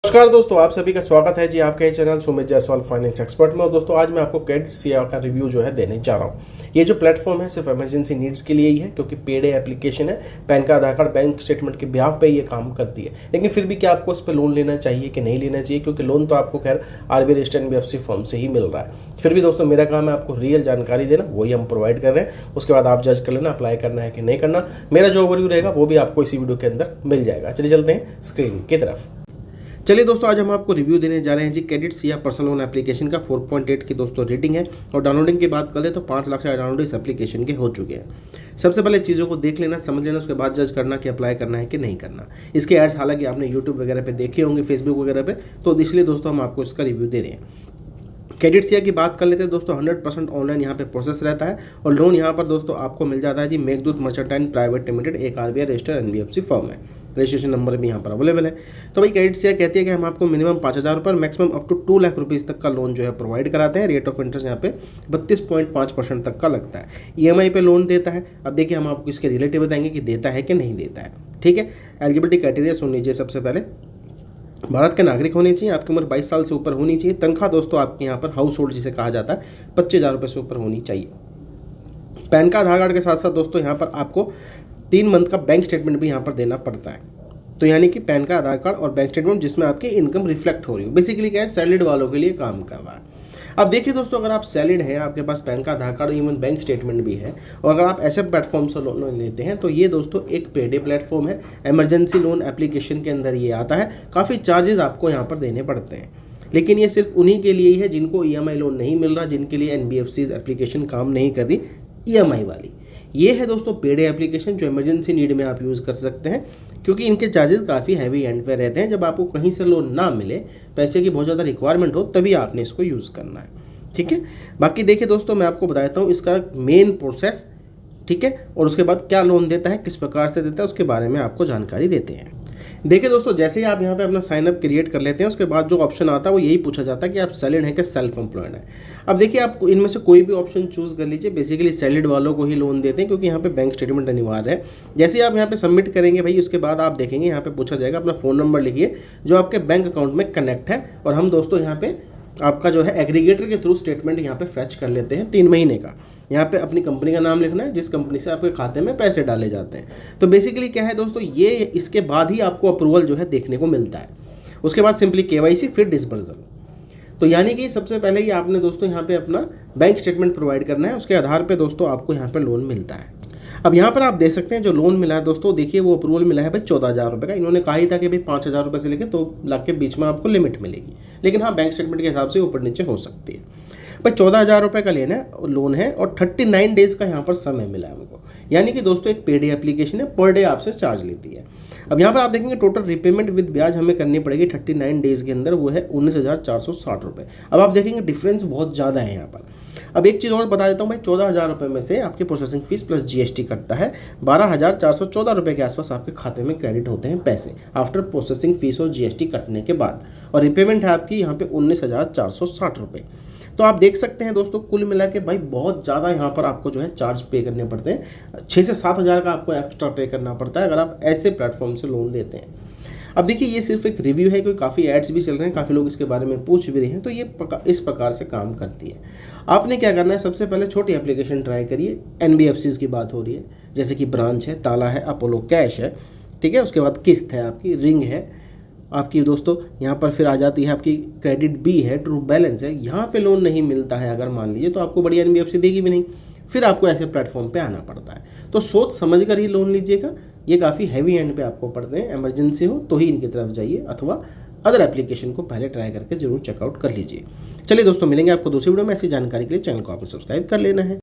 नमस्कार दोस्तों, आप सभी का स्वागत है जी आपके channel Sumit Jaiswal finance expert में। और दोस्तों आज मैं आपको क्रेडिट सिया का रिव्यू जो है देने जा रहा हूँ। ये जो प्लेटफॉर्म है सिर्फ इमरजेंसी नीड्स के लिए ही है, क्योंकि पेड एप्लीकेशन है। पैन कार्ड, आधार कार्ड, बैंक स्टेटमेंट के बिहाफ पे ये काम करती है। लेकिन फिर भी क्या आपको इस पर लोन लेना चाहिए कि नहीं लेना चाहिए, क्योंकि लोन तो आपको खैर आरबीआई रजिस्टर्ड एनबीएफसी फर्म से ही मिल रहा है। फिर भी दोस्तों मेरा काम है आपको रियल जानकारी देना, वही हम प्रोवाइड कर रहे हैं। उसके बाद आप जज कर लेना अप्लाई करना है कि नहीं करना। मेरा जो ओवरव्यू रहेगा वो भी आपको इसी वीडियो के अंदर मिल जाएगा। चलिए चलते हैं स्क्रीन की तरफ। चलिए दोस्तों, आज हम आपको रिव्यू देने जा रहे हैं जी CreditSea personal loan application का। 4.8 की दोस्तों रेटिंग है और डाउनलोडिंग की बात करें तो 5 लाख से डाउनलोड इस एप्लीकेशन के हो चुके हैं। सबसे पहले चीज़ों को देख लेना, समझ लेना, उसके बाद जज करना कि अप्लाई करना है कि नहीं करना। इसके एड्स हालांकि आपने यूट्यूब वगैरह पे देखे होंगे, फेसबुक वगैरह पे, तो इसलिए दोस्तों हम आपको इसका रिव्यू दे रहे हैं। क्रेडिट सिया की बात कर लेते हैं दोस्तों। 100% ऑनलाइन यहाँ पे प्रोसेस रहता है और लोन यहाँ पर दोस्तों आपको मिल जाता है जी मेघदूत मर्चेंटाइन प्राइवेट लिमिटेड, एक आरबीआई रजिस्टर्ड एनबीएफसी फर्म है। रजिस्ट्रेशन नंबर भी यहाँ पर अवेलेबल है। तो भाई क्रेडिट सिया कहती है कि हम आपको मिनिमम 5,000 रुपये, maximum up to 2 lakh rupees तक का लोन जो है प्रोवाइड कराते हैं। रेट ऑफ इंटरेस्ट यहाँ पे 32.5% तक का लगता है। ईएमआई पे लोन देता है। अब देखिए हम आपको इसके रिलेटिव बताएंगे कि देता है कि नहीं देता है। ठीक है, एलिजिबिलिटी क्राइटेरिया सुन लीजिए। सबसे पहले भारत के नागरिक होने चाहिए, आपकी उम्र 22 साल से ऊपर होनी चाहिए। तनख्वाह दोस्तों आपके यहाँ पर हाउस होल्ड जिसे कहा जाता है 25,000 रुपये से ऊपर होनी चाहिए। पैन कार्ड, आधार कार्ड के साथ साथ दोस्तों यहाँ पर आपको 3 मंथ का बैंक स्टेटमेंट भी यहाँ पर देना पड़ता है। तो यानी कि पैन कार्ड, आधार कार्ड और बैंक स्टेटमेंट जिसमें आपकी इनकम रिफ्लेक्ट हो रही हो। बेसिकली क्या है, सैलरीड वालों के लिए काम कर रहा है। अब देखिए दोस्तों, अगर आप सैलरीड हैं, आपके पास पैन कार्ड, आधार कार्ड, इवन बैंक स्टेटमेंट भी है, और अगर आप ऐसे प्लेटफॉर्म से लोन लेते हैं तो ये दोस्तों एक पेड प्लेटफॉर्म है। इमरजेंसी लोन एप्लीकेशन के अंदर ये आता है। काफ़ी चार्जेस आपको यहाँ पर देने पड़ते हैं, लेकिन ये सिर्फ उन्हीं के लिए ही है जिनको ईएमआई लोन नहीं मिल रहा, जिनके लिए एनबीएफसी एप्लीकेशन काम नहीं कर रही ईएमआई वाली। ये है दोस्तों पेड एप्लीकेशन जो इमरजेंसी नीड में आप यूज़ कर सकते हैं, क्योंकि इनके चार्जेस काफ़ी हैवी एंड पे रहते हैं। जब आपको कहीं से लोन ना मिले, पैसे की बहुत ज़्यादा रिक्वायरमेंट हो, तभी आपने इसको यूज़ करना है। ठीक है, बाकी देखिए दोस्तों मैं आपको बताता हूँ इसका मेन प्रोसेस। ठीक है, और उसके बाद क्या लोन देता है, किस प्रकार से देता है, उसके बारे में आपको जानकारी देते हैं। देखिए दोस्तों, जैसे ही आप यहाँ पे अपना साइन अप क्रिएट कर लेते हैं, उसके बाद जो ऑप्शन आता है वो यही पूछा जाता है कि आप सैलरीड हैं कि सेल्फ एम्प्लॉयड है। अब देखिए आप इनमें से कोई भी ऑप्शन चूज़ कर लीजिए। बेसिकली सैलरीड वालों को ही लोन देते हैं, क्योंकि यहाँ पे बैंक स्टेटमेंट अनिवार्य है। जैसे ही आप यहाँ पे सबमिट करेंगे भाई, उसके बाद आप देखेंगे यहाँ पे पूछा जाएगा अपना फ़ोन नंबर लिखिए जो आपके बैंक अकाउंट में कनेक्ट है। और हम दोस्तों यहाँ पे आपका जो है एग्रीगेटर के थ्रू स्टेटमेंट यहाँ पे फैच कर लेते हैं 3 महीने का। यहाँ पे अपनी कंपनी का नाम लिखना है जिस कंपनी से आपके खाते में पैसे डाले जाते हैं। तो बेसिकली क्या है दोस्तों, ये इसके बाद ही आपको अप्रूवल जो है देखने को मिलता है। उसके बाद सिंपली केवाईसी, फिर डिस्बर्सल। तो यानी कि सबसे पहले ही आपने दोस्तों यहाँ पे अपना बैंक स्टेटमेंट प्रोवाइड करना है। उसके आधार पर दोस्तों आपको यहाँ पर लोन मिलता है। अब यहाँ पर आप देख सकते हैं जो लोन मिला है दोस्तों, देखिए वो अप्रूवल मिला है भाई 14,000 रुपये का। इन्होंने कहा ही था कि भाई 5,000 रुपये से लेकर 2 लाख के बीच में आपको लिमिट मिलेगी, लेकिन हाँ बैंक स्टेटमेंट के हिसाब से ऊपर नीचे हो सकती है। भाई 14,000 रुपये का लोन है और 39 डेज़ का यहाँ पर समय मिला है हमको। यानी कि दोस्तों एक पेड एप्लीकेशन है, पर डे आपसे चार्ज लेती है। अब यहाँ पर आप देखेंगे टोटल रिपेमेंट विद ब्याज हमें करनी पड़ेगी 39 डेज़ के अंदर, वो है 19,460 रुपये। अब आप देखेंगे डिफरेंस बहुत ज़्यादा है यहाँ पर। अब एक चीज़ और बता देता हूँ भाई, 14,000 रुपये में से आपकी प्रोसेसिंग फीस प्लस जीएसटी कटता है। 12,414 रुपये के आसपास आपके खाते में क्रेडिट होते हैं पैसे आफ्टर प्रोसेसिंग फीस और जीएसटी कटने के बाद। और रिपेमेंट है आपकी यहाँ पे 19,460 रुपये। तो आप देख सकते हैं दोस्तों कुल मिला के भाई बहुत ज़्यादा यहाँ पर आपको जो है चार्ज पे करने पड़ते हैं। 6 से 7,000 का आपको एक्स्ट्रा पे करना पड़ता है अगर आप ऐसे प्लेटफॉर्म से लोन लेते हैं। अब देखिए ये सिर्फ एक रिव्यू है, क्योंकि काफ़ी एड्स भी चल रहे हैं, काफ़ी लोग इसके बारे में पूछ भी रहे हैं। तो ये इस प्रकार से काम करती है। आपने क्या करना है, सबसे पहले छोटी एप्लीकेशन ट्राई करिए। एनबीएफसीज़ की बात हो रही है, जैसे कि ब्रांच है, ताला है, अपोलो कैश है। ठीक है, उसके बाद किस्त है आपकी, रिंग है आपकी दोस्तों। यहाँ पर फिर आ जाती है आपकी क्रेडिट बी है, ट्रू बैलेंस है। यहाँ पे लोन नहीं मिलता है अगर मान लीजिए, तो आपको बड़ी एनबीएफसी देगी भी नहीं, फिर आपको ऐसे प्लेटफॉर्म पे आना पड़ता है। तो सोच समझ कर ही लोन लीजिएगा। ये काफ़ी हैवी एंड पे आपको पड़ते हैं। इमरजेंसी हो तो ही इनकी तरफ जाइए, अथवा अदर एप्लीकेशन को पहले ट्राई करके जरूर चेकआउट कर लीजिए। चलिए दोस्तों, मिलेंगे आपको दूसरी वीडियो में। ऐसी जानकारी के लिए चैनल को आपने सब्सक्राइब कर लेना है।